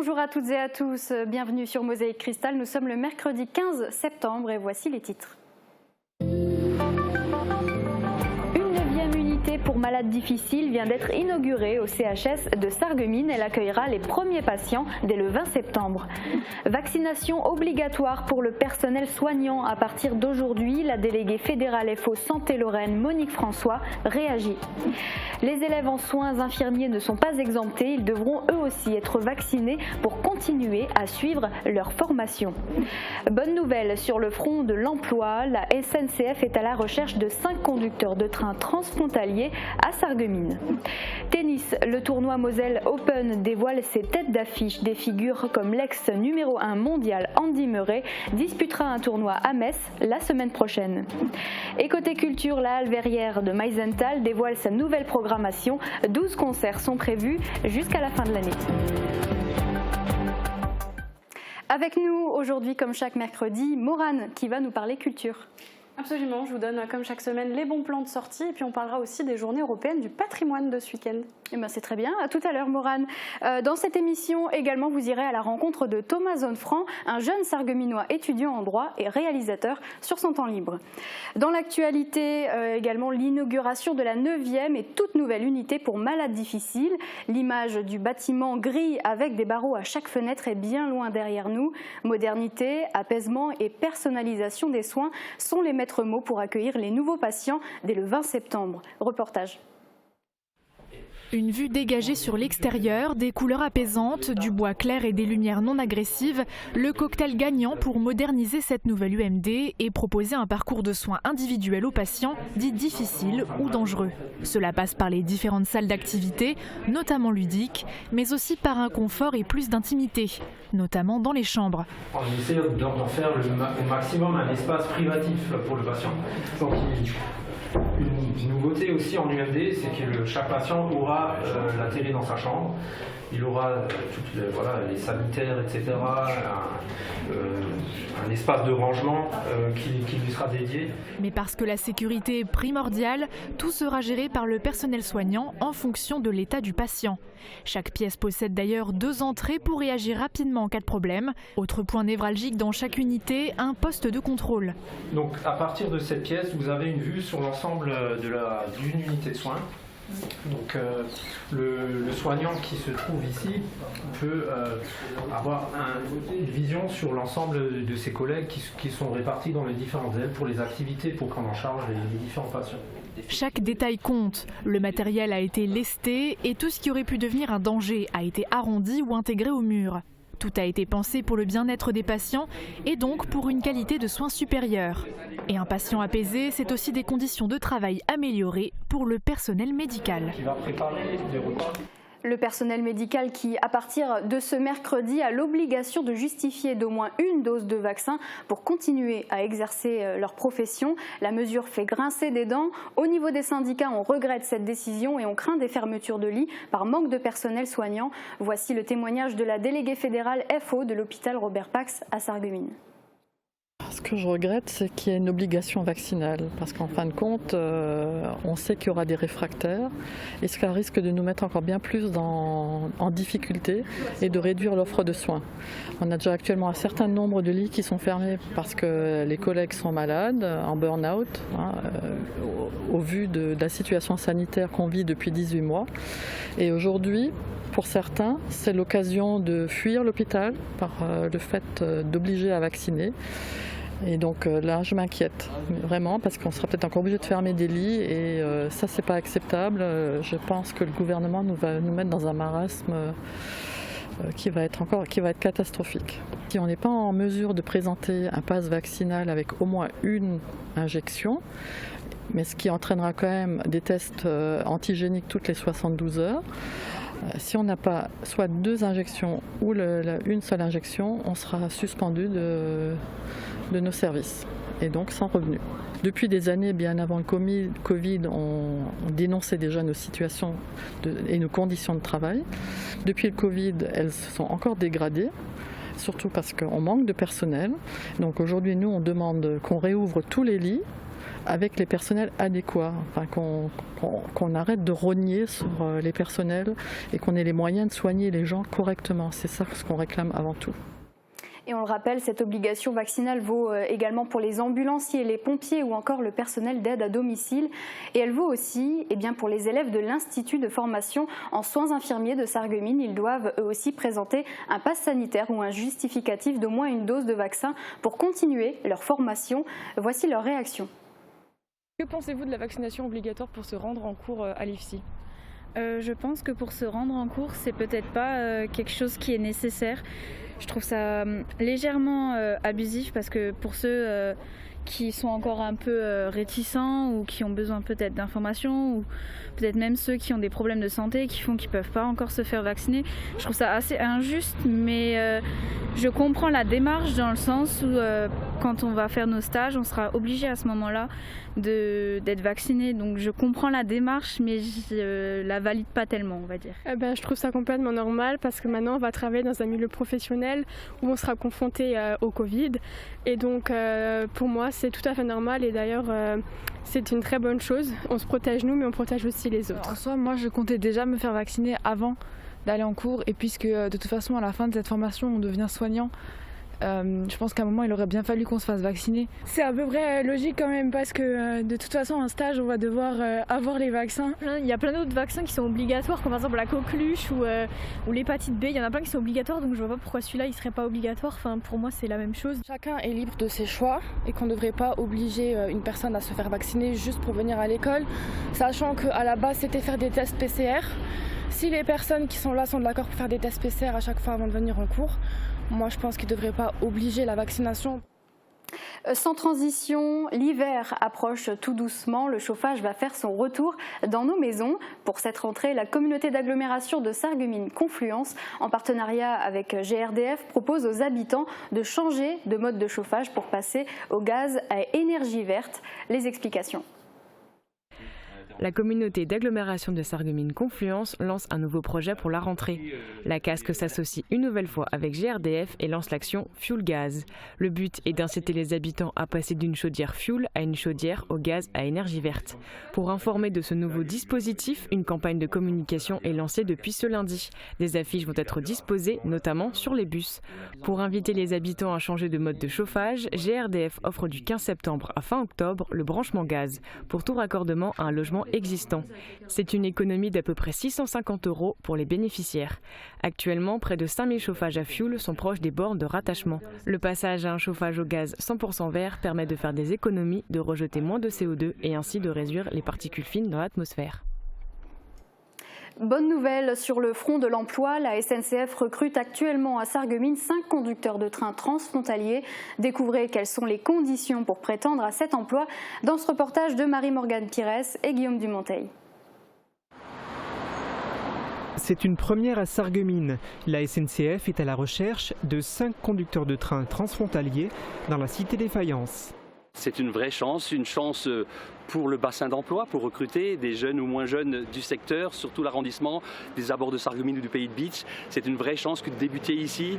Bonjour à toutes et à tous, bienvenue sur Mosaïque Cristal. Nous sommes le mercredi 15 septembre et voici les titres. Pour malades difficiles vient d'être inaugurée au CHS de Sarreguemines. Elle accueillera les premiers patients dès le 20 septembre. Vaccination obligatoire pour le personnel soignant à partir d'aujourd'hui. La déléguée fédérale FO Santé Lorraine, Monique François, réagit. Les élèves en soins infirmiers ne sont pas exemptés. Ils devront eux aussi être vaccinés pour continuer à suivre leur formation. Bonne nouvelle sur le front de l'emploi. La SNCF est à la recherche de 5 conducteurs de train transfrontaliers à Sarreguemines. Tennis, le tournoi Moselle Open dévoile ses têtes d'affiche. Des figures comme l'ex numéro 1 mondial Andy Murray disputera un tournoi à Metz la semaine prochaine. Et côté culture, la Halle Verrière de Meisenthal dévoile sa nouvelle programmation. 12 concerts sont prévus jusqu'à la fin de l'année. Avec nous aujourd'hui, comme chaque mercredi, Morane qui va nous parler culture. Absolument, je vous donne comme chaque semaine les bons plans de sortie et puis on parlera aussi des journées européennes du patrimoine de ce week-end. Eh ben c'est très bien, à tout à l'heure Morane. Dans cette émission également vous irez à la rencontre de Thomas Zonnefranc, un jeune Sarregueminois étudiant en droit et réalisateur sur son temps libre. Dans l'actualité également l'inauguration de la 9e et toute nouvelle unité pour malades difficiles. L'image du bâtiment gris avec des barreaux à chaque fenêtre est bien loin derrière nous. Modernité, apaisement et personnalisation des soins sont les maîtres mots pour accueillir les nouveaux patients dès le 20 septembre. Reportage. Une vue dégagée sur l'extérieur, des couleurs apaisantes, du bois clair et des lumières non agressives, le cocktail gagnant pour moderniser cette nouvelle UMD et proposer un parcours de soins individuel aux patients dits difficiles ou dangereux. Cela passe par les différentes salles d'activité, notamment ludiques, mais aussi par un confort et plus d'intimité, notamment dans les chambres. On essaie d'en faire au maximum un espace privatif pour le patient. Donc, une nouveauté aussi en UMD, c'est que chaque patient aura la télé dans sa chambre, il aura les sanitaires, etc., un espace de rangement qui lui sera dédié. Mais parce que la sécurité est primordiale, tout sera géré par le personnel soignant en fonction de l'état du patient. Chaque pièce possède d'ailleurs 2 entrées pour réagir rapidement en cas de problème. Autre point névralgique dans chaque unité, un poste de contrôle. Donc à partir de cette pièce, vous avez une vue sur l'ensemble d'une unité de soins. Donc le soignant qui se trouve ici peut avoir une vision sur l'ensemble de ses collègues qui sont répartis dans les différentes ailes pour les activités, pour prendre en charge les différents patients. Chaque détail compte. Le matériel a été lesté et tout ce qui aurait pu devenir un danger a été arrondi ou intégré au mur. Tout a été pensé pour le bien-être des patients et donc pour une qualité de soins supérieure. Et un patient apaisé, c'est aussi des conditions de travail améliorées pour le personnel médical. Le personnel médical qui, à partir de ce mercredi, a l'obligation de justifier d'au moins une dose de vaccin pour continuer à exercer leur profession. La mesure fait grincer des dents. Au niveau des syndicats, on regrette cette décision et on craint des fermetures de lits par manque de personnel soignant. Voici le témoignage de la déléguée fédérale FO de l'hôpital Robert Pax à Sarreguemines. Ce que je regrette, c'est qu'il y ait une obligation vaccinale, parce qu'en fin de compte, on sait qu'il y aura des réfractaires et cela risque de nous mettre encore bien plus en difficulté et de réduire l'offre de soins. On a déjà actuellement un certain nombre de lits qui sont fermés parce que les collègues sont malades, en burn-out, au vu de la situation sanitaire qu'on vit depuis 18 mois. Et aujourd'hui, pour certains, c'est l'occasion de fuir l'hôpital par le fait d'obliger à vacciner. Et donc là, je m'inquiète vraiment parce qu'on sera peut-être encore obligé de fermer des lits et ça, c'est pas acceptable. Je pense que le gouvernement va nous mettre dans un marasme qui va être catastrophique. Si on n'est pas en mesure de présenter un pass vaccinal avec au moins une injection, mais ce qui entraînera quand même des tests antigéniques toutes les 72 heures, si on n'a pas soit 2 injections ou une seule injection, on sera suspendu de nos services et donc sans revenu. Depuis des années, bien avant le Covid, on dénonçait déjà nos situations et nos conditions de travail. Depuis le Covid, elles se sont encore dégradées. surtout parce qu'on manque de personnel. Donc aujourd'hui, nous, on demande qu'on réouvre tous les lits avec les personnels adéquats, enfin, qu'on arrête de rogner sur les personnels et qu'on ait les moyens de soigner les gens correctement. C'est ça ce qu'on réclame avant tout. Et on le rappelle, cette obligation vaccinale vaut également pour les ambulanciers, les pompiers ou encore le personnel d'aide à domicile. Et elle vaut aussi pour les élèves de l'Institut de formation en soins infirmiers de Sarreguemines. Ils doivent eux aussi présenter un pass sanitaire ou un justificatif d'au moins une dose de vaccin pour continuer leur formation. Voici leur réaction. Que pensez-vous de la vaccination obligatoire pour se rendre en cours à l'IFSI ? Je pense que pour se rendre en cours, c'est peut-être pas quelque chose qui est nécessaire. Je trouve ça légèrement abusif parce que pour ceux qui sont encore un peu réticents ou qui ont besoin peut-être d'informations ou peut-être même ceux qui ont des problèmes de santé qui font qu'ils ne peuvent pas encore se faire vacciner, je trouve ça assez injuste, mais je comprends la démarche dans le sens où quand on va faire nos stages, on sera obligé à ce moment-là d'être vacciné. Donc je comprends la démarche, mais je la valide pas tellement, on va dire. Je trouve ça complètement normal parce que maintenant on va travailler dans un milieu professionnel où on sera confronté au Covid. Et donc pour moi c'est tout à fait normal et d'ailleurs c'est une très bonne chose. On se protège nous mais on protège aussi les autres. En soi, moi je comptais déjà me faire vacciner avant d'aller en cours et puisque de toute façon à la fin de cette formation on devient soignant, je pense qu'à un moment il aurait bien fallu qu'on se fasse vacciner. C'est à peu près logique quand même parce que de toute façon en stage on va devoir avoir les vaccins. Il y a plein d'autres vaccins qui sont obligatoires comme par exemple la coqueluche ou l'hépatite B, il y en a plein qui sont obligatoires donc je vois pas pourquoi celui-là il serait pas obligatoire, enfin pour moi c'est la même chose. Chacun est libre de ses choix et qu'on ne devrait pas obliger une personne à se faire vacciner juste pour venir à l'école, sachant qu'à la base c'était faire des tests PCR. Si les personnes qui sont là sont d'accord pour faire des tests PCR à chaque fois avant de venir en cours, moi je pense qu'ils ne devraient pas obliger la vaccination. Sans transition, l'hiver approche tout doucement. Le chauffage va faire son retour dans nos maisons. Pour cette rentrée, la communauté d'agglomération de Sarreguemines Confluence, en partenariat avec GRDF, propose aux habitants de changer de mode de chauffage pour passer au gaz à énergie verte. Les explications. La communauté d'agglomération de Sarreguemines Confluence lance un nouveau projet pour la rentrée. La Casque s'associe une nouvelle fois avec GRDF et lance l'action Fuel Gaz. Le but est d'inciter les habitants à passer d'une chaudière fuel à une chaudière au gaz à énergie verte. Pour informer de ce nouveau dispositif, une campagne de communication est lancée depuis ce lundi. Des affiches vont être disposées, notamment sur les bus. Pour inviter les habitants à changer de mode de chauffage, GRDF offre du 15 septembre à fin octobre le branchement gaz pour tout raccordement à un logement existant. C'est une économie d'à peu près 650 € pour les bénéficiaires. Actuellement, près de 5000 chauffages à fioul sont proches des bornes de rattachement. Le passage à un chauffage au gaz 100% vert permet de faire des économies, de rejeter moins de CO2 et ainsi de réduire les particules fines dans l'atmosphère. Bonne nouvelle sur le front de l'emploi, la SNCF recrute actuellement à Sarreguemines 5 conducteurs de train transfrontaliers. Découvrez quelles sont les conditions pour prétendre à cet emploi dans ce reportage de Marie-Morgane Pires et Guillaume Dumonteil. C'est une première à Sarreguemines. La SNCF est à la recherche de 5 conducteurs de train transfrontaliers dans la cité des Faïences. C'est une vraie chance, une chance pour le bassin d'emploi, pour recruter des jeunes ou moins jeunes du secteur, surtout l'arrondissement, des abords de Sarreguemines ou du Pays de Bitche. C'est une vraie chance que de débuter ici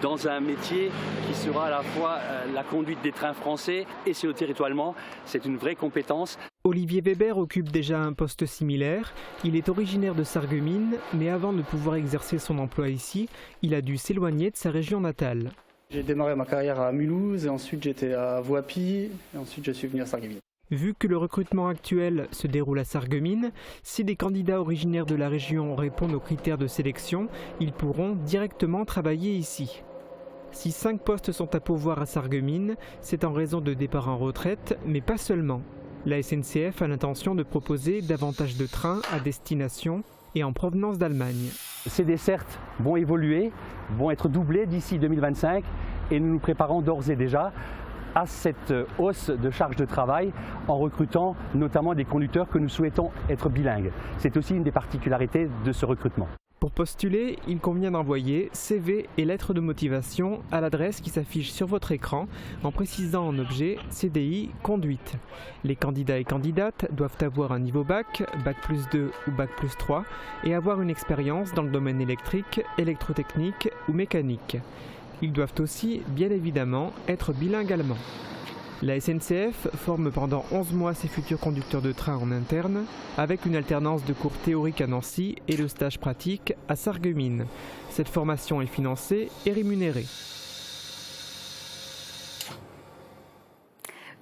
dans un métier qui sera à la fois la conduite des trains français et sur le territoire allemand. C'est une vraie compétence. Olivier Weber occupe déjà un poste similaire. Il est originaire de Sarreguemines, mais avant de pouvoir exercer son emploi ici, il a dû s'éloigner de sa région natale. J'ai démarré ma carrière à Mulhouse et ensuite j'étais à Voipy et ensuite je suis venu à Sarreguemines. Vu que le recrutement actuel se déroule à Sarreguemines, si des candidats originaires de la région répondent aux critères de sélection, ils pourront directement travailler ici. Si 5 postes sont à pourvoir à Sarreguemines, c'est en raison de départ en retraite, mais pas seulement. La SNCF a l'intention de proposer davantage de trains à destination et en provenance d'Allemagne. Ces dessertes vont évoluer, vont être doublées d'ici 2025 et nous nous préparons d'ores et déjà à cette hausse de charge de travail en recrutant notamment des conducteurs que nous souhaitons être bilingues. C'est aussi une des particularités de ce recrutement. Pour postuler, il convient d'envoyer CV et lettre de motivation à l'adresse qui s'affiche sur votre écran en précisant en objet CDI conduite. Les candidats et candidates doivent avoir un niveau bac, bac+2 ou bac+3 et avoir une expérience dans le domaine électrique, électrotechnique ou mécanique. Ils doivent aussi, bien évidemment, être bilingues allemands. La SNCF forme pendant 11 mois ses futurs conducteurs de train en interne, avec une alternance de cours théoriques à Nancy et le stage pratique à Sarreguemines. Cette formation est financée et rémunérée.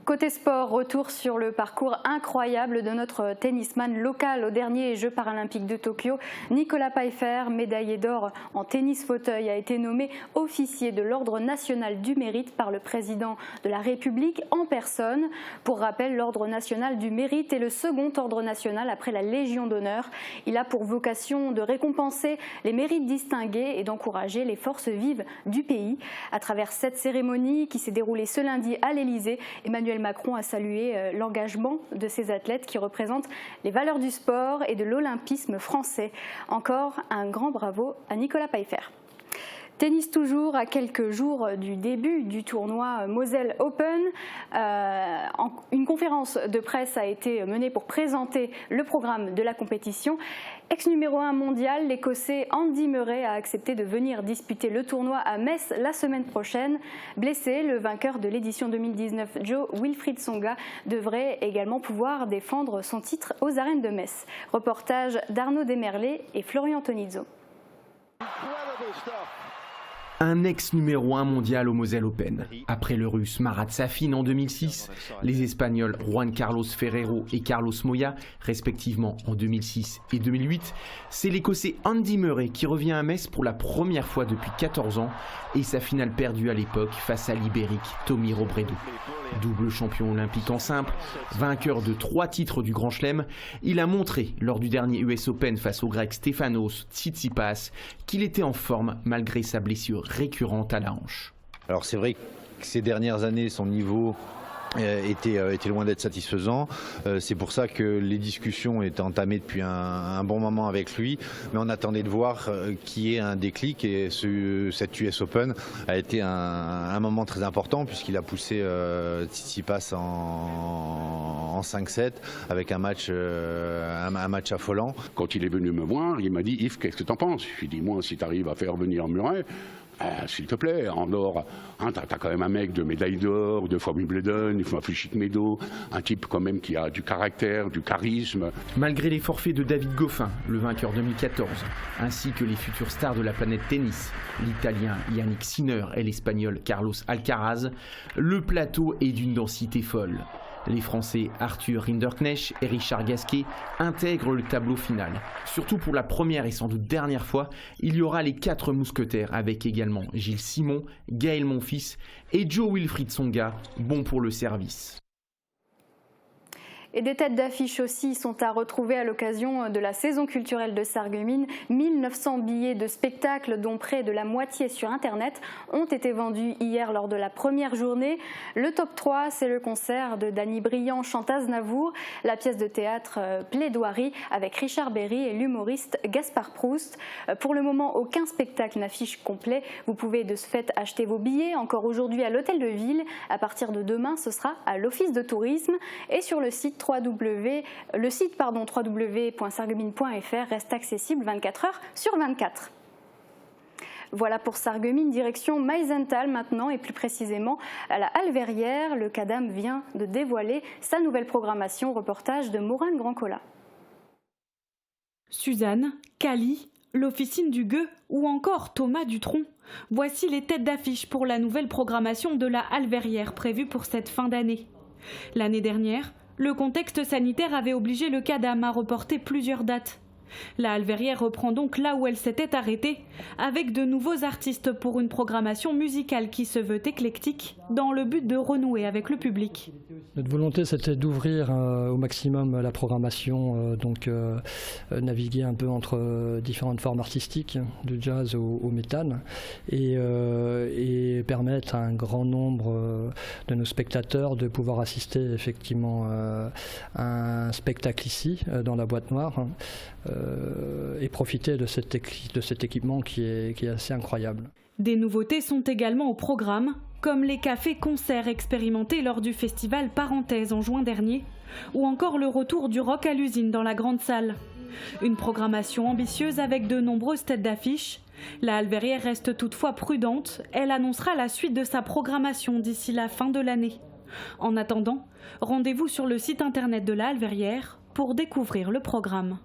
Côté sport, retour sur le parcours incroyable de notre tennisman local aux derniers Jeux paralympiques de Tokyo. Nicolas Pfeiffer, médaillé d'or en tennis fauteuil, a été nommé officier de l'Ordre national du mérite par le président de la République en personne. Pour rappel, l'Ordre national du mérite est le second ordre national après la Légion d'honneur. Il a pour vocation de récompenser les mérites distingués et d'encourager les forces vives du pays. À travers cette cérémonie qui s'est déroulée ce lundi à l'Élysée, Emmanuel Macron a salué l'engagement de ces athlètes qui représentent les valeurs du sport et de l'olympisme français. Encore un grand bravo à Nicolas Pfeiffer. Tennis toujours, à quelques jours du début du tournoi Moselle Open. Une conférence de presse a été menée pour présenter le programme de la compétition. Ex-numéro 1 mondial, l'Écossais Andy Murray a accepté de venir disputer le tournoi à Metz la semaine prochaine. Blessé, le vainqueur de l'édition 2019, Jo-Wilfried Tsonga, devrait également pouvoir défendre son titre aux arènes de Metz. Reportage d'Arnaud Desmerlet et Florian Tonizzo. Un ex-numéro 1 mondial au Moselle Open. Après le Russe Marat Safin en 2006, les Espagnols Juan Carlos Ferrero et Carlos Moya, respectivement en 2006 et 2008, c'est l'Écossais Andy Murray qui revient à Metz pour la première fois depuis 14 ans et sa finale perdue à l'époque face à l'Ibérique Tommy Robredo. Double champion olympique en simple, vainqueur de 3 titres du Grand Chelem, il a montré lors du dernier US Open face au Grec Stefanos Tsitsipas qu'il était en forme malgré sa blessure récurrente à la hanche. Alors c'est vrai que ces dernières années, son niveau était loin d'être satisfaisant. C'est pour ça que les discussions étaient entamées depuis un bon moment avec lui, mais on attendait de voir qu'il y ait un déclic et cette US Open a été un moment très important puisqu'il a poussé Tsitsipas en 5-7 avec un match affolant. Quand il est venu me voir, il m'a dit « Yves, qu'est-ce que t'en penses ?» Je lui ai dit « Moi, si t'arrives à faire venir Murray, s'il te plaît, en or, hein, t'as quand même un mec de médaille d'or, 2 fois Wimbledon, une fois Flushik Meadows, un type quand même qui a du caractère, du charisme. » Malgré les forfaits de David Goffin, le vainqueur 2014, ainsi que les futures stars de la planète tennis, l'Italien Yannick Sinner et l'Espagnol Carlos Alcaraz, le plateau est d'une densité folle. Les Français Arthur Rinderknecht et Richard Gasquet intègrent le tableau final. Surtout pour la première et sans doute dernière fois, il y aura les 4 mousquetaires avec également Gilles Simon, Gaël Monfils et Jo-Wilfried Tsonga, bon pour le service. Et des têtes d'affiche aussi sont à retrouver à l'occasion de la saison culturelle de Sarreguemines. 1900 billets de spectacle, dont près de la moitié sur Internet, ont été vendus hier lors de la première journée. Le top 3, c'est le concert de Dany Briand chante Aznavour, la pièce de théâtre Plaidoirie avec Richard Berry et l'humoriste Gaspard Proust. Pour le moment, aucun spectacle n'affiche complet. Vous pouvez de ce fait acheter vos billets encore aujourd'hui à l'Hôtel de Ville. À partir de demain, ce sera à l'Office de tourisme et sur le site www.sarreguemines.fr reste accessible 24 heures sur 24. Voilà pour Sarreguemines, direction Meisenthal maintenant et plus précisément à la Halle Verrière. Le CADAM vient de dévoiler sa nouvelle programmation, reportage de Maureen Grandcola. Suzanne, Cali, l'Officine du Gueux ou encore Thomas Dutronc. Voici les têtes d'affiche pour la nouvelle programmation de la Halle Verrière prévue pour cette fin d'année. L'année dernière, le contexte sanitaire avait obligé le CADAM à reporter plusieurs dates. La Halle Verrière reprend donc là où elle s'était arrêtée, avec de nouveaux artistes pour une programmation musicale qui se veut éclectique, dans le but de renouer avec le public. Notre volonté, c'était d'ouvrir au maximum la programmation, naviguer un peu entre différentes formes artistiques, du jazz au métal, et permettre à un grand nombre de nos spectateurs de pouvoir assister effectivement à un spectacle ici, dans la boîte noire, et profiter de cet équipement qui est assez incroyable. Des nouveautés sont également au programme, comme les cafés-concerts expérimentés lors du festival Parenthèse en juin dernier, ou encore le retour du rock à l'usine dans la grande salle. Une programmation ambitieuse avec de nombreuses têtes d'affiche, La Halle Verrière reste toutefois prudente, elle annoncera la suite de sa programmation d'ici la fin de l'année. En attendant, rendez-vous sur le site internet de la Halle Verrière pour découvrir le programme.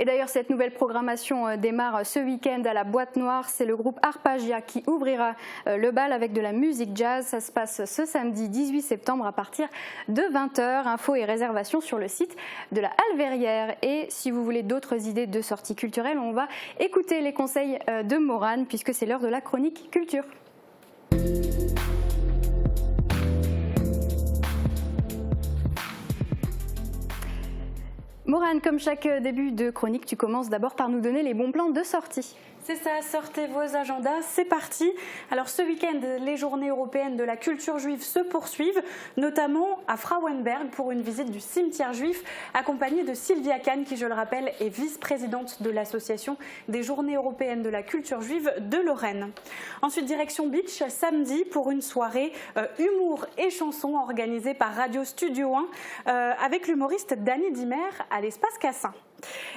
Et d'ailleurs, cette nouvelle programmation démarre ce week-end à la Boîte Noire. C'est le groupe Arpagia qui ouvrira le bal avec de la musique jazz. Ça se passe ce samedi 18 septembre à partir de 20h. Infos et réservations sur le site de la Halle Verrière. Et si vous voulez d'autres idées de sorties culturelles, on va écouter les conseils de Morane puisque c'est l'heure de la chronique culture. Morane, comme chaque début de chronique, tu commences d'abord par nous donner les bons plans de sortie. C'est ça, sortez vos agendas, c'est parti. Alors ce week-end, les journées européennes de la culture juive se poursuivent, notamment à Frauenberg pour une visite du cimetière juif, accompagnée de Sylvia Kahn, qui je le rappelle est vice-présidente de l'association des journées européennes de la culture juive de Lorraine. Ensuite, direction Beach, samedi pour une soirée humour et chansons organisée par Radio Studio 1 avec l'humoriste Dany Dimer à l'espace Cassin.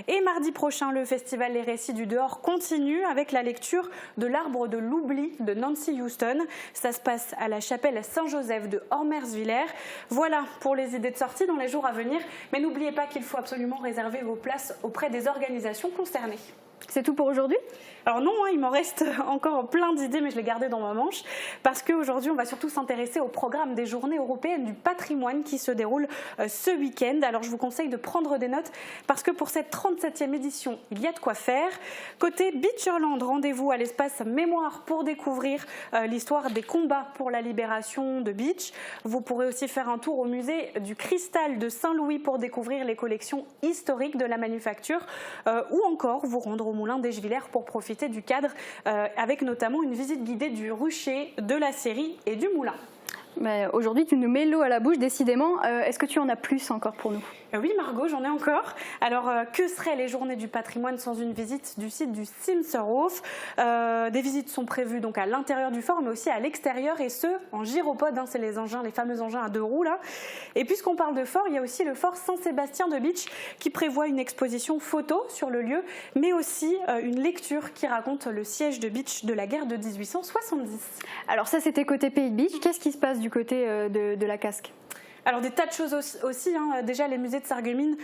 Et mardi prochain, le festival Les Récits du Dehors continue avec la lecture de L'Arbre de l'Oubli de Nancy Houston. Ça se passe à la chapelle Saint-Joseph de Hormersviller. Voilà pour les idées de sortie dans les jours à venir. Mais n'oubliez pas qu'il faut absolument réserver vos places auprès des organisations concernées. C'est tout pour aujourd'hui ? Alors non, il m'en reste encore plein d'idées, mais je les gardais dans ma manche, parce qu'aujourd'hui, on va surtout s'intéresser au programme des Journées européennes du patrimoine qui se déroule ce week-end. Alors je vous conseille de prendre des notes, parce que pour cette 37e édition, il y a de quoi faire. Côté Beacherland, rendez-vous à l'espace Mémoire pour découvrir l'histoire des combats pour la libération de Beach. Vous pourrez aussi faire un tour au musée du Cristal de Saint-Louis pour découvrir les collections historiques de la manufacture, ou encore vous rendre au Moulin d'Eschviller pour profiter du cadre avec notamment une visite guidée du rucher, de la scierie et du moulin. Mais aujourd'hui, tu nous mets l'eau à la bouche, décidément. Est-ce que tu en as plus encore pour nous ? Oui, Margot, j'en ai encore. Alors, que seraient les journées du patrimoine sans une visite du site du Simserhof ? Des visites sont prévues donc à l'intérieur du fort, mais aussi à l'extérieur, et ce, en gyropode. C'est les engins, les fameux engins à 2 roues, là. Et puisqu'on parle de fort, il y a aussi le fort Saint-Sébastien de Beach, qui prévoit une exposition photo sur le lieu, mais aussi une lecture qui raconte le siège de Beach de la guerre de 1870. Alors ça, c'était côté Pays de Beach. Qu'est-ce qui se passe du côté de la Casque ? Alors des tas de choses aussi, Déjà les musées de Sarreguemines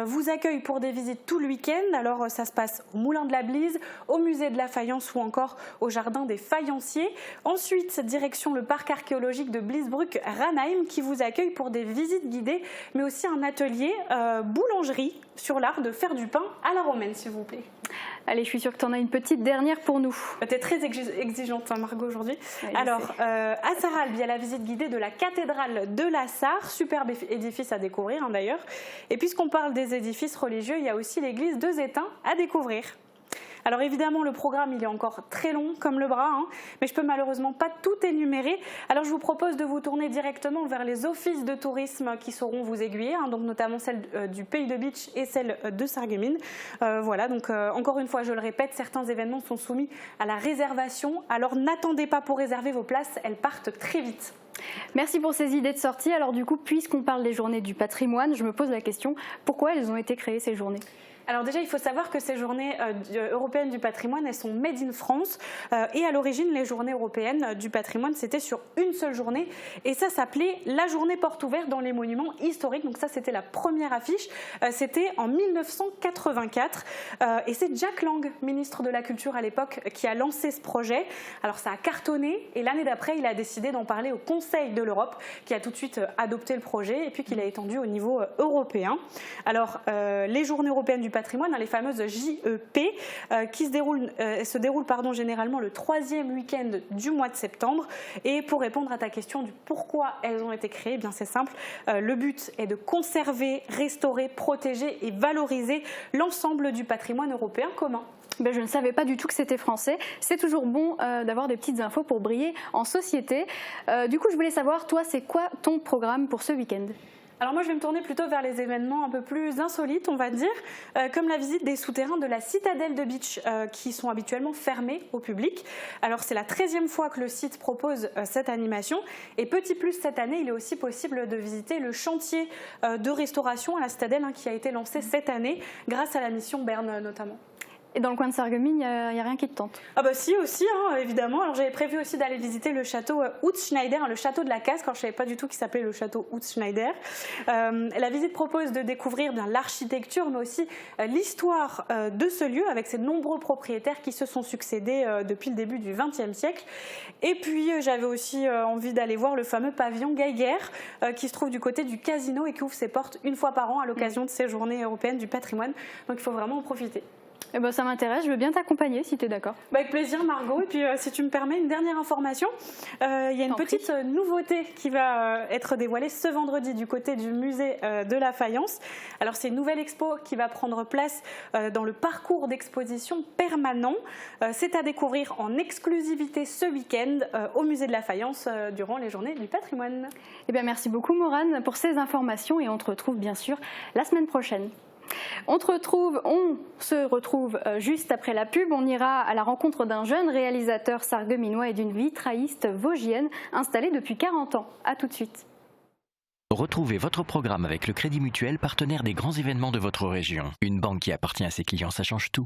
vous accueillent pour des visites tout le week-end. Alors ça se passe au Moulin de la Blise, au musée de la Faïence ou encore au jardin des Faïenciers. Ensuite, direction le parc archéologique de Bliesbruck-Ranheim qui vous accueille pour des visites guidées, mais aussi un atelier boulangerie sur l'art de faire du pain à la romaine, s'il vous plaît. Allez, je suis sûre que tu en as une petite dernière pour nous. Tu es très exigeante, Margot, aujourd'hui. Alors, à Sarralbe, il y a la visite guidée de la cathédrale de la Sarre, superbe édifice à découvrir d'ailleurs. Et puisqu'on parle des édifices religieux, il y a aussi l'église de Zétain à découvrir. Alors évidemment, le programme il est encore très long comme le bras, mais je peux malheureusement pas tout énumérer. Alors je vous propose de vous tourner directement vers les offices de tourisme qui sauront vous aiguiller, donc notamment celle du Pays de Beach et celle de Sarreguemines. Voilà, donc encore une fois, je le répète, certains événements sont soumis à la réservation. Alors n'attendez pas pour réserver vos places, elles partent très vite. Merci pour ces idées de sortie. Alors du coup, puisqu'on parle des journées du patrimoine, je me pose la question, pourquoi elles ont été créées ces journées ? Alors déjà, il faut savoir que ces journées européennes du patrimoine, elles sont made in France. Et à l'origine, les journées européennes du patrimoine, c'était sur une seule journée. Et ça s'appelait la journée porte ouverte dans les monuments historiques. Donc ça, c'était la première affiche. C'était en 1984. Et c'est Jack Lang, ministre de la Culture à l'époque, qui a lancé ce projet. Alors ça a cartonné. Et l'année d'après, il a décidé d'en parler au Conseil de l'Europe, qui a tout de suite adopté le projet et puis qu'il a étendu au niveau européen. Alors, les journées européennes du patrimoine, les fameuses JEP, qui se déroulent généralement le 3e week-end du mois de septembre. Et pour répondre à ta question du pourquoi elles ont été créées, bien c'est simple. Le but est de conserver, restaurer, protéger et valoriser l'ensemble du patrimoine européen commun. Je ne savais pas du tout que c'était français. C'est toujours bon d'avoir des petites infos pour briller en société. Du coup, je voulais savoir, toi, c'est quoi ton programme pour ce week-end ? Alors moi, je vais me tourner plutôt vers les événements un peu plus insolites, on va dire, comme la visite des souterrains de la citadelle de Beach, qui sont habituellement fermés au public. Alors c'est la 13e fois que le site propose cette animation. Et petit plus, cette année, il est aussi possible de visiter le chantier de restauration à la citadelle qui a été lancé cette année, grâce à la mission Berne notamment. Et dans le coin de Sarreguemines, il n'y a rien qui te tente? Ah bah si aussi, hein, évidemment. Alors j'avais prévu aussi d'aller visiter le château Utzschneider, le château de la Casque. Alors je ne savais pas du tout qu'il s'appelait le château Utzschneider. La visite propose de découvrir bien l'architecture, mais aussi l'histoire de ce lieu avec ses nombreux propriétaires qui se sont succédés depuis le début du XXe siècle. Et puis j'avais aussi envie d'aller voir le fameux pavillon Geiger qui se trouve du côté du casino et qui ouvre ses portes une fois par an à l'occasion de ces journées européennes du patrimoine. Donc il faut vraiment en profiter. Eh ben, ça m'intéresse, je veux bien t'accompagner si tu es d'accord. Bah, avec plaisir Margot, et puis si tu me permets une dernière information, il y a une petite nouveauté qui va être dévoilée ce vendredi du côté du musée de la Faïence. Alors c'est une nouvelle expo qui va prendre place dans le parcours d'exposition permanent. C'est à découvrir en exclusivité ce week-end au musée de la Faïence durant les journées du patrimoine. Eh bien, merci beaucoup Morane pour ces informations et on te retrouve bien sûr la semaine prochaine. On se retrouve juste après la pub. On ira à la rencontre d'un jeune réalisateur sarregueminois et d'une vitrailliste vosgienne installée depuis 40 ans. A tout de suite. Retrouvez votre programme avec le Crédit Mutuel, partenaire des grands événements de votre région. Une banque qui appartient à ses clients, ça change tout.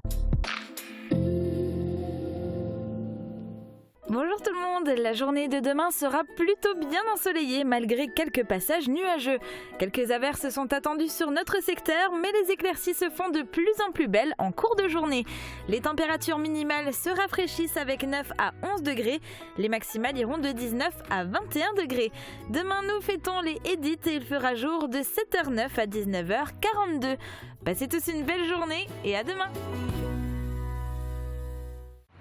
Bonjour tout le monde, la journée de demain sera plutôt bien ensoleillée malgré quelques passages nuageux. Quelques averses sont attendues sur notre secteur, mais les éclaircies se font de plus en plus belles en cours de journée. Les températures minimales se rafraîchissent avec 9 à 11 degrés, les maximales iront de 19 à 21 degrés. Demain nous fêtons les Edith et il fera jour de 7h09 à 19h42. Passez tous une belle journée et à demain.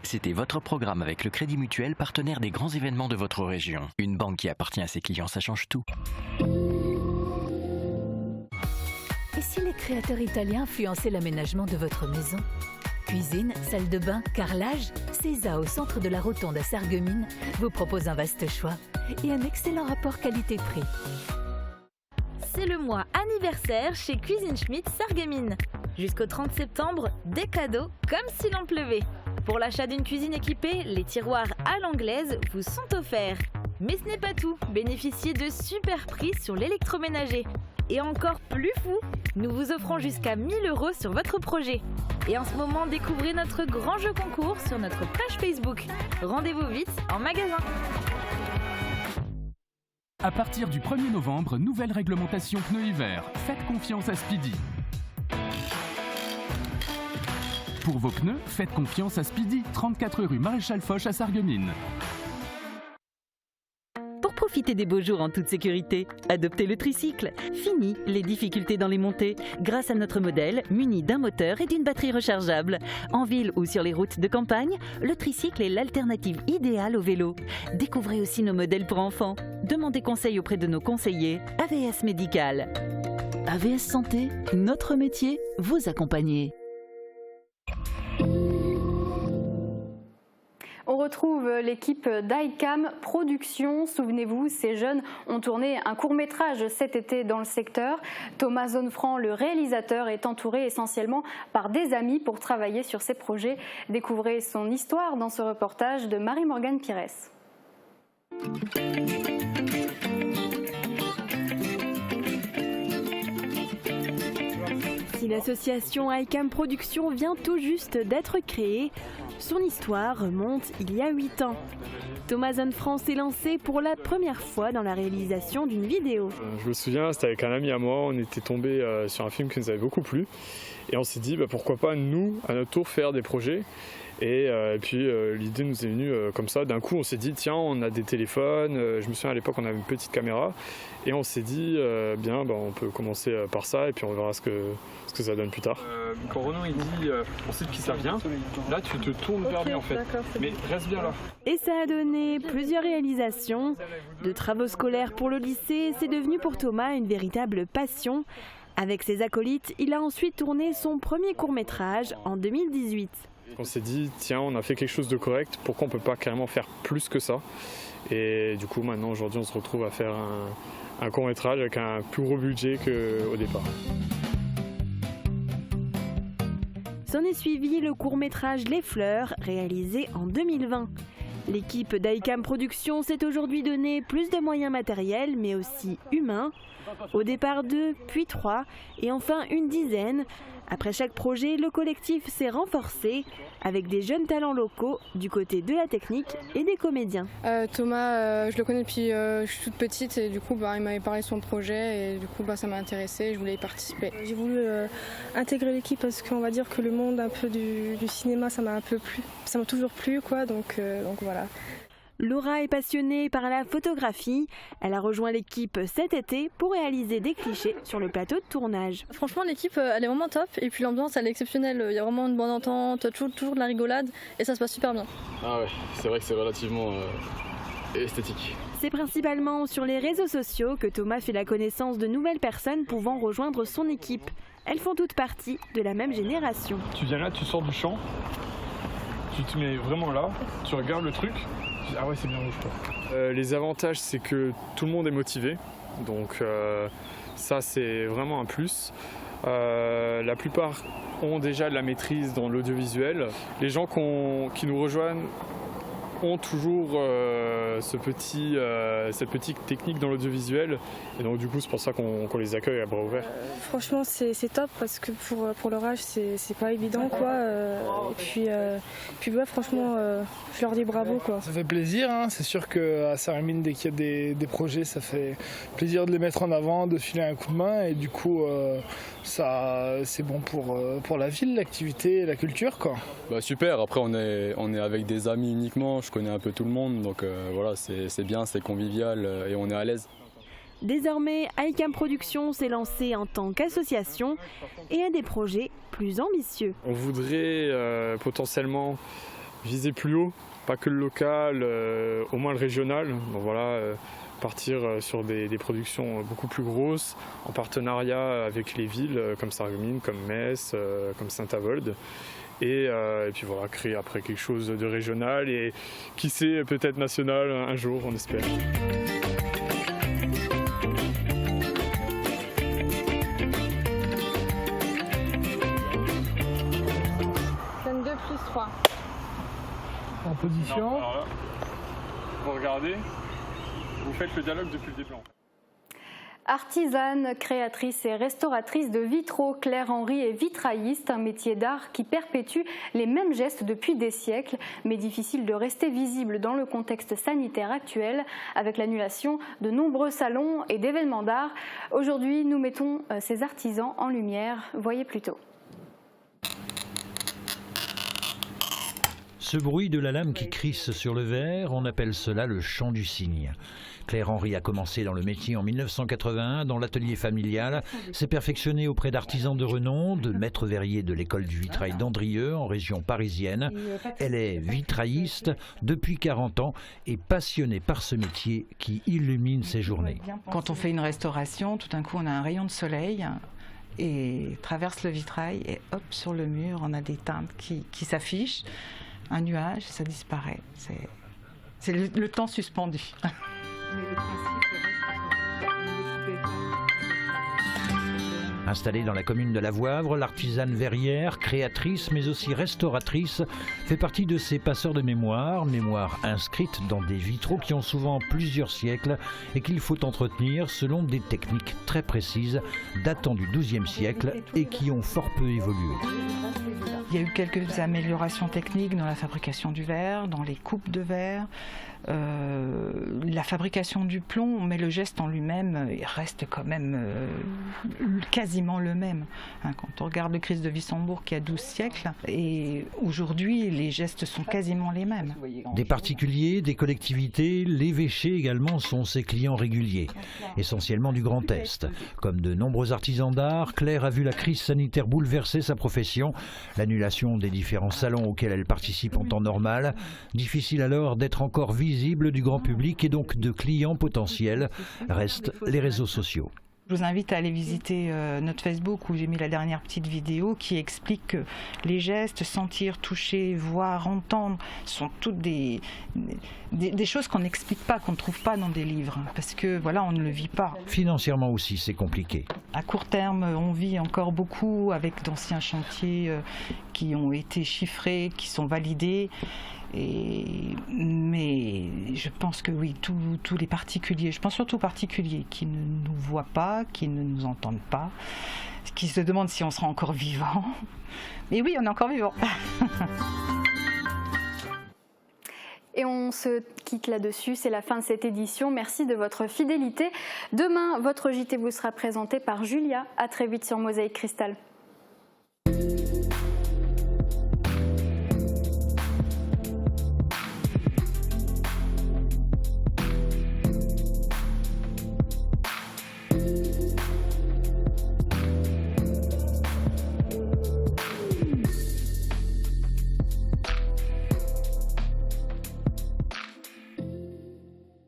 C'était votre programme avec le Crédit Mutuel, partenaire des grands événements de votre région. Une banque qui appartient à ses clients, ça change tout. Et si les créateurs italiens influençaient l'aménagement de votre maison? Cuisine, salle de bain, carrelage, Cesa au centre de la Rotonde à Sarreguemines vous propose un vaste choix et un excellent rapport qualité-prix. C'est le mois anniversaire chez Cuisine Schmitt Sarreguemines. Jusqu'au 30 septembre, des cadeaux comme s'il en pleuvait. Pour l'achat d'une cuisine équipée, les tiroirs à l'anglaise vous sont offerts. Mais ce n'est pas tout, bénéficiez de super prix sur l'électroménager. Et encore plus fou, nous vous offrons jusqu'à 1 000 € sur votre projet. Et en ce moment, découvrez notre grand jeu concours sur notre page Facebook. Rendez-vous vite en magasin. À partir du 1er novembre, nouvelle réglementation pneus hiver. Faites confiance à Speedy. Pour vos pneus, faites confiance à Speedy, 34 rue Maréchal Foch à Sarreguemines. Pour profiter des beaux jours en toute sécurité, adoptez le tricycle. Fini les difficultés dans les montées grâce à notre modèle muni d'un moteur et d'une batterie rechargeable. En ville ou sur les routes de campagne, le tricycle est l'alternative idéale au vélo. Découvrez aussi nos modèles pour enfants. Demandez conseil auprès de nos conseillers AVS Médical. AVS Santé, notre métier, vous accompagner. On retrouve l'équipe d'ICAM Productions. Souvenez-vous, ces jeunes ont tourné un court-métrage cet été dans le secteur. Thomas Zonefranc, le réalisateur, est entouré essentiellement par des amis pour travailler sur ces projets. Découvrez son histoire dans ce reportage de Marie-Morgane Pires. Si l'association ICAM Productions vient tout juste d'être créée, son histoire remonte il y a 8 ans. Thomas Zonefranc s'est lancé pour la première fois dans la réalisation d'une vidéo. Je me souviens, c'était avec un ami à moi, on était tombé sur un film qui nous avait beaucoup plu et on s'est dit pourquoi pas nous, à notre tour, faire des projets. Et puis l'idée nous est venue comme ça, d'un coup on s'est dit tiens, on a des téléphones, je me souviens à l'époque on avait une petite caméra et on s'est dit on peut commencer par ça et puis on verra ce que ça donne plus tard. Quand Renaud il dit on sait de qui ça vient, là tu te tournes vers lui en fait, mais reste bien là. Et ça a donné plusieurs réalisations, de travaux scolaires pour le lycée, c'est devenu pour Thomas une véritable passion. Avec ses acolytes, il a ensuite tourné son premier court-métrage en 2018. On s'est dit, tiens, on a fait quelque chose de correct, pourquoi on ne peut pas carrément faire plus que ça? Et du coup, maintenant, aujourd'hui, on se retrouve à faire un court-métrage avec un plus gros budget qu'au départ. S'en est suivi le court-métrage Les Fleurs, réalisé en 2020. L'équipe d'ICAM Production s'est aujourd'hui donné plus de moyens matériels, mais aussi humains. Au départ 2, puis 3, et enfin une dizaine. Après chaque projet, le collectif s'est renforcé avec des jeunes talents locaux du côté de la technique et des comédiens. Thomas, je le connais depuis je suis toute petite et du coup il m'avait parlé de son projet et du coup ça m'a intéressée et je voulais y participer. J'ai voulu intégrer l'équipe parce qu'on va dire que le monde un peu du cinéma ça m'a un peu plu, ça m'a toujours plu quoi, donc voilà. Laura est passionnée par la photographie. Elle a rejoint l'équipe cet été pour réaliser des clichés sur le plateau de tournage. Franchement, l'équipe, elle est vraiment top. Et puis l'ambiance, elle est exceptionnelle. Il y a vraiment une bonne entente, toujours de la rigolade. Et ça se passe super bien. Ah ouais, c'est vrai que c'est relativement esthétique. C'est principalement sur les réseaux sociaux que Thomas fait la connaissance de nouvelles personnes pouvant rejoindre son équipe. Elles font toutes partie de la même génération. Tu viens là, tu sors du champ, tu te mets vraiment là, tu regardes le truc. Ah ouais, c'est bien rouge quoi. Les avantages, c'est que tout le monde est motivé, donc ça c'est vraiment un plus. La plupart ont déjà de la maîtrise dans l'audiovisuel. Les gens qui nous rejoignent ont toujours cette petite technique dans l'audiovisuel, et donc du coup c'est pour ça qu'on les accueille à bras ouverts. Franchement c'est top parce que pour leur âge c'est pas évident quoi, et puis ouais, franchement je leur dis bravo quoi. Ça fait plaisir, hein. C'est sûr qu'à Sarreguemines dès qu'il y a des projets ça fait plaisir de les mettre en avant, de filer un coup de main, et du coup ça c'est bon pour la ville, l'activité, la culture quoi. Bah super, après on est avec des amis uniquement, je connais un peu tout le monde, donc voilà, c'est bien, c'est convivial et on est à l'aise. Désormais, ICAM Production s'est lancé en tant qu'association et a des projets plus ambitieux. On voudrait potentiellement viser plus haut, pas que le local, au moins le régional. Donc voilà, partir sur des productions beaucoup plus grosses, en partenariat avec les villes comme Sarreguemines, comme Metz, comme Saint-Avold. Et puis voilà, créer après quelque chose de régional et qui sait, peut-être national un jour, on espère. Scène 2 plus 3. En position. Non, alors là, vous regardez, vous faites le dialogue depuis le début. Artisane, créatrice et restauratrice de vitraux, Claire Henry est vitrailliste, un métier d'art qui perpétue les mêmes gestes depuis des siècles, mais difficile de rester visible dans le contexte sanitaire actuel, avec l'annulation de nombreux salons et d'événements d'art. Aujourd'hui, nous mettons ces artisans en lumière. Voyez plutôt. Ce bruit de la lame qui crisse sur le verre, on appelle cela le chant du cygne. Claire Henry a commencé dans le métier en 1981 dans l'atelier familial, s'est perfectionnée auprès d'artisans de renom, de maîtres verriers de l'école du vitrail d'Andrieux en région parisienne. Elle est vitrailliste depuis 40 ans et passionnée par ce métier qui illumine ses journées. Quand on fait une restauration, tout d'un coup on a un rayon de soleil et traverse le vitrail et hop, sur le mur on a des teintes qui s'affichent, un nuage, ça disparaît. C'est le temps suspendu. Installée dans la commune de La Voivre, l'artisane verrière, créatrice mais aussi restauratrice, fait partie de ces passeurs de mémoire inscrites dans des vitraux qui ont souvent plusieurs siècles et qu'il faut entretenir selon des techniques très précises datant du XIIe siècle et qui ont fort peu évolué. Il y a eu quelques améliorations techniques dans la fabrication du verre, dans les coupes de verre. La fabrication du plomb, mais le geste en lui-même il reste quand même quasiment le même. Quand on regarde le Christ de Wissembourg qui a 12 siècles, et aujourd'hui les gestes sont quasiment les mêmes. Des particuliers, des collectivités, l'évêché également sont ses clients réguliers, essentiellement du Grand Est. Comme de nombreux artisans d'art, Claire a vu la crise sanitaire bouleverser sa profession, l'annulation des différents salons auxquels elle participe en temps normal. Difficile alors d'être encore visible du grand public et donc de clients potentiels. Restent les réseaux sociaux. Je vous invite à aller visiter notre Facebook où j'ai mis la dernière petite vidéo qui explique que les gestes, sentir, toucher, voir, entendre sont toutes des choses qu'on n'explique pas, qu'on ne trouve pas dans des livres parce que voilà, on ne le vit pas. Financièrement aussi, c'est compliqué. À court terme, on vit encore beaucoup avec d'anciens chantiers qui ont été chiffrés, qui sont validés. Mais je pense que oui, tous les particuliers, je pense surtout aux particuliers qui ne nous voient pas, qui ne nous entendent pas, qui se demandent si on sera encore vivant. Mais oui, on est encore vivant. Et on se quitte là-dessus, c'est la fin de cette édition. Merci de votre fidélité. Demain, votre JT vous sera présenté par Julia. À très vite sur Mosaïque Cristal.